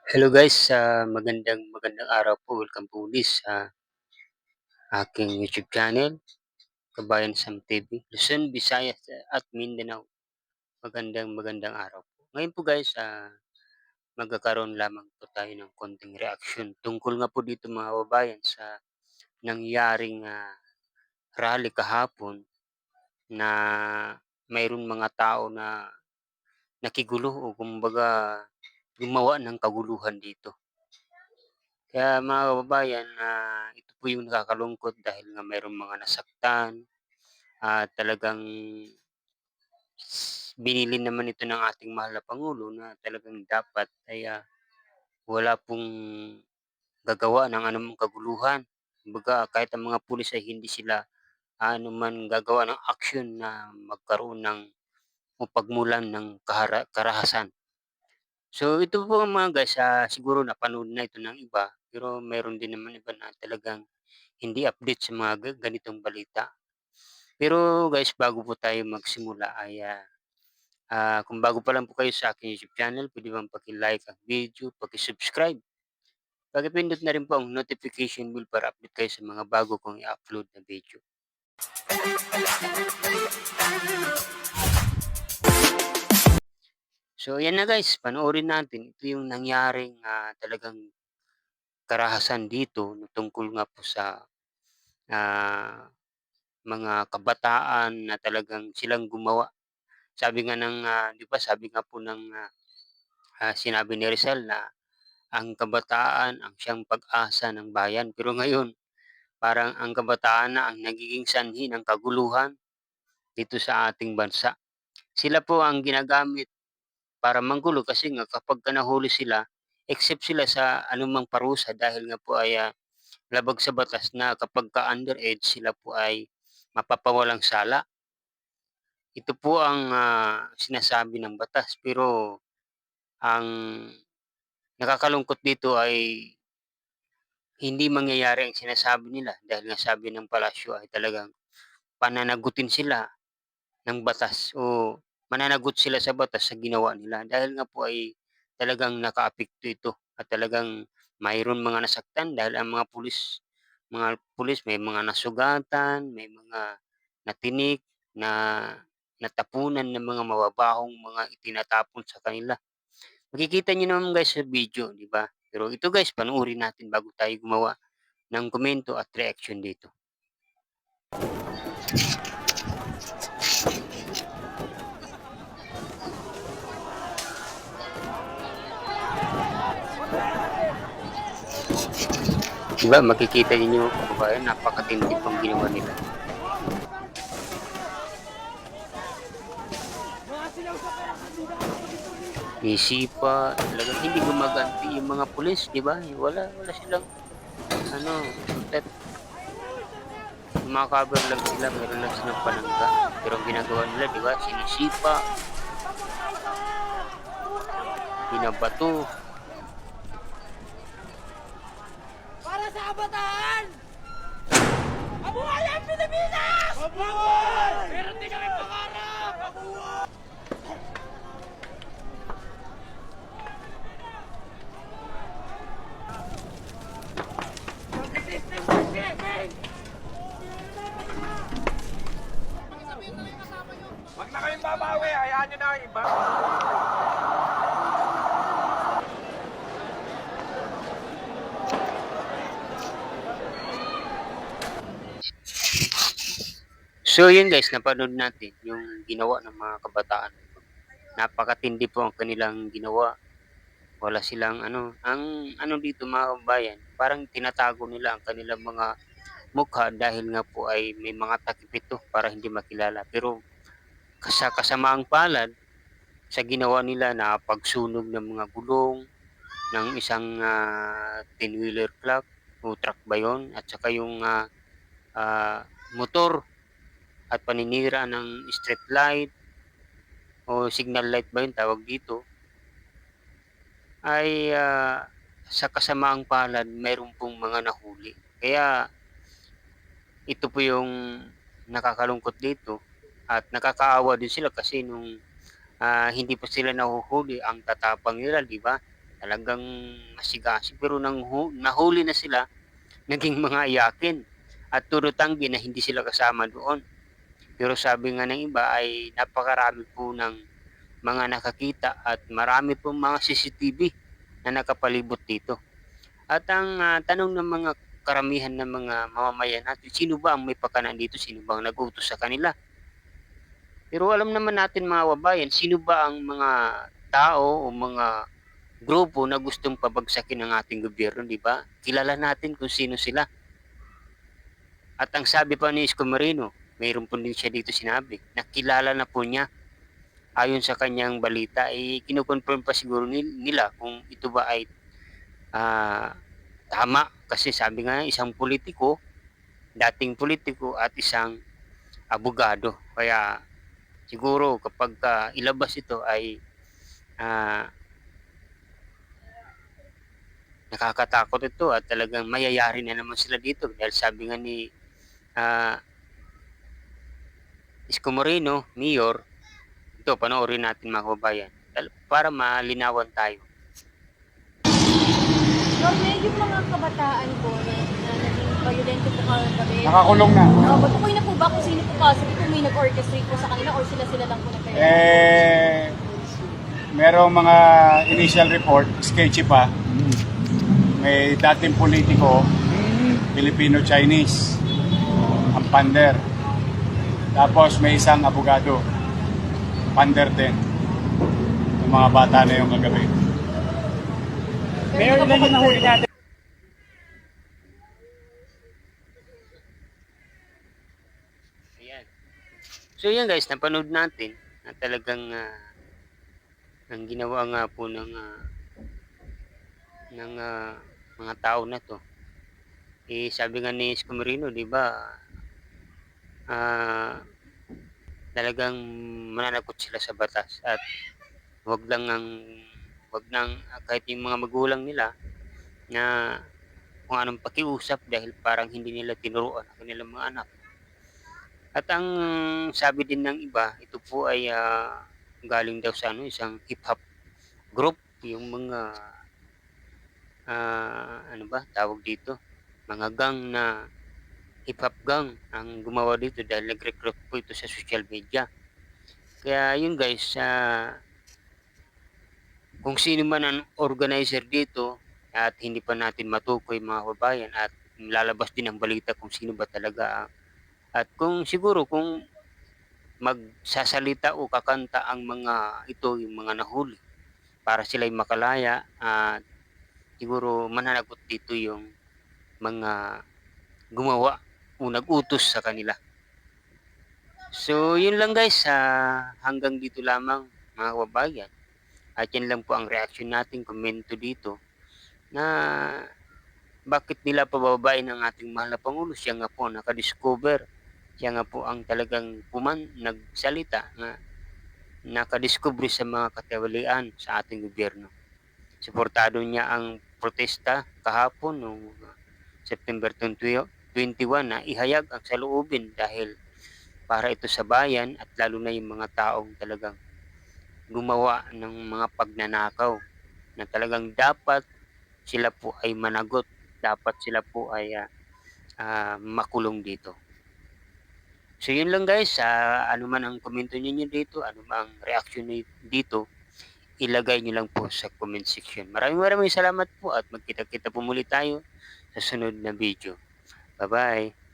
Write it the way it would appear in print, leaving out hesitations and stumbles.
Hello guys, magandang magandang araw po. Welcome po ulit sa aking YouTube channel, Kabayan Sam TV, Luzon, Visayas at Mindanao. Magandang magandang araw po. Ngayon po guys, magkakaroon lamang po tayo ng konting reaction tungkol nga po dito mga kababayan sa nangyaring rally kahapon na mayroong mga tao na nakigulo o kumbaga gumawa ng kaguluhan dito. Kaya mga kababayan, ito po yung nakakalungkot dahil nga mayroong mga nasaktan at talagang binili naman ito ng ating mahal na pangulo na talagang dapat ay, wala pong gagawa ng anumang kaguluhan. Kumbaga kahit ang mga pulis ay hindi sila man gagawa ng aksyon na magkaroon ng o pagmulan ng karahasan. So ito po mga guys, siguro napanood na ito ng iba, pero meron din naman iba na talagang hindi update sa mga ganitong balita. Pero guys, bago po tayo magsimula ay, kung bago pa lang po kayo sa aking YouTube channel, pwede bang paki-like ang video, paki-subscribe, paki-pindot na rin po ang notification bell para update kayo sa mga bago kong i-upload na video. So ayan na guys, panoorin natin. Ito yung nangyaring talagang karahasan dito na tungkol nga po sa ah, mga kabataan na talagang silang gumawa. Sabi nga ng, 'di ba sabi nga po ng, sinabi ni Rizal na ang kabataan ang siyang pag-asa ng bayan. Pero ngayon, parang ang kabataan na ang nagiging sanhi ng kaguluhan dito sa ating bansa. Sila po ang ginagamit para manggulo kasi nga kapagka nahuli sila, except sila sa anumang parusa dahil nga po ay, labag sa batas na kapagka underage sila po ay mapapawalang sala. Ito po ang, sinasabi ng batas pero ang nakakalungkot dito ay hindi mangyayari ang sinasabi nila dahil nga sabi ng palasyo ay talagang pananagutin sila ng batas o mananagot sila sa batas sa ginawa nila dahil nga po ay talagang nakaapekto ito at talagang mayroon mga nasaktan dahil ang mga pulis may mga nasugatan, may mga natinik, na natapunan ng mga mababahong mga itinatapon sa kanila. Makikita niyo naman guys sa video, 'di ba? Pero ito guys, panoorin natin bago tayo gumawa ng komento at reaction dito. 'Di ba makikita ninyo kababayan, napakatindi pong ginawa nila. Isipa, talagang hindi gumaganti yung mga pulis, 'di ba? Wala wala silang ano, tet kumakaver lang sila, meron lang silang panangga. Pero ang ginagawa nila, 'di ba, sinisipa, binabato. Para sa kabataan! Mabuhay ang Pilipinas! Mabuhay! Meron din kami pangarap! Mabuhay! Mag-system shipping! Wag na kayong babawi, hayaan nyo na ang iba. So yun guys, napanood natin yung ginawa ng mga kabataan. Napakatindi po ang kanilang ginawa. Wala silang ano, ang ano dito mga kababayan, parang tinatago nila ang kanilang mga mukha dahil nga po ay may mga takip ito para hindi makilala. Pero sa kasamaang palad, sa ginawa nila na pagsunog ng mga gulong ng isang 10-wheeler truck o truck ba yun? At saka yung motor at paninira ng street light o signal light ba yun tawag dito, ay sa kasamaang palad mayroon pong mga nahuli. Kaya ito po yung nakakalungkot dito at nakakaawa din sila kasi nung hindi pa sila nahuhuli ang tatapang nila, 'di ba? talagang masigasig pero nahuli na sila, naging mga iyakin at puro tanggi na hindi sila kasama doon. Pero sabi nga ng iba ay napakarami po ng mga nakakita at marami pong mga CCTV na nakapalibot dito. At ang tanong ng mga karamihan ng mga mamamayan natin, sino ba ang may pakana dito? Sino ba ang nag-utos sa kanila? Pero alam naman natin mga kababayan, sino ba ang mga tao o mga grupo na gustong pabagsakin ang ating gobyerno, di ba? Kilala natin kung sino sila. At ang sabi pa ni Isko Moreno, mayroon po din siya dito sinabi, nakilala na po niya ayon sa kanyang balita, kino-confirm pa siguro nila kung ito ba ay tama. Kasi sabi nga isang politiko, dating politiko at isang abogado. Kaya siguro kapag ilabas ito ay ah, nakakatakot ito at talagang mayayari na naman sila dito dahil sabi nga ni ah, Isko Moreno, Mayor, ito panoorin natin mga kababayan para malinawan tayo. Norme, yung mga kabataan po na naging violento po kagabi. Nakakulong na. Matukoy na po ba kung sino po possibly kung may nag-orchestrate po sa kanila or sila-sila lang po nagkaya? Merong mga initial report, sketchy pa. May dating politiko, Filipino-Chinese, ang pander. Tapos may isang abogado, pander din. Yung mga bata na yung kagabi. Mayor, ilan yung nahuli natin? Ayan. So yan guys, napanood natin na talagang ang ginawa nga po ng mga tao na to. Sabi nga ni Isko Moreno, di ba, talagang mananakot sila sa batas at wag nang kahit yung mga magulang nila na kung anong pakiusap dahil parang hindi nila tinuruan ang kanilang mga anak. At ang sabi din ng iba, ito po ay galing daw sa isang hip-hop group, yung mga ano ba tawag dito, mga gang na hip-hop gang ang gumawa dito dahil nag-recruit po ito sa social media. Kaya yun guys, kung sino man ang organizer dito at hindi pa natin matukoy mga kababayan at lalabas din ang balita kung sino ba talaga at kung siguro kung magsasalita o kakanta ang mga ito, yung mga nahuli para sila'y makalaya at siguro mananagot dito yung mga gumawa o nag-utos sa kanila. So yun lang guys, hanggang dito lamang mga kababayan. At yan lang po ang reaction natin, komento dito na bakit nila pababain ang ating mahal na Pangulo. Siya nga po nakadiscover, siya nga po ang talagang nagsalita na nakadiscover sa mga katiwalian sa ating gobyerno. Suportado niya ang protesta kahapon noong September 21 na ihayag ang saloobin dahil para ito sa bayan at lalo na yung mga taong talagang gumawa ng mga pagnanakaw na talagang dapat sila po ay managot, dapat sila po ay makulong dito. So yun lang guys, ano man ang komento niyo dito, ano man ang reaction niyo dito, ilagay niyo lang po sa comment section. Maraming salamat po at magkita-kita po muli tayo sa sunod na video. Bye-bye!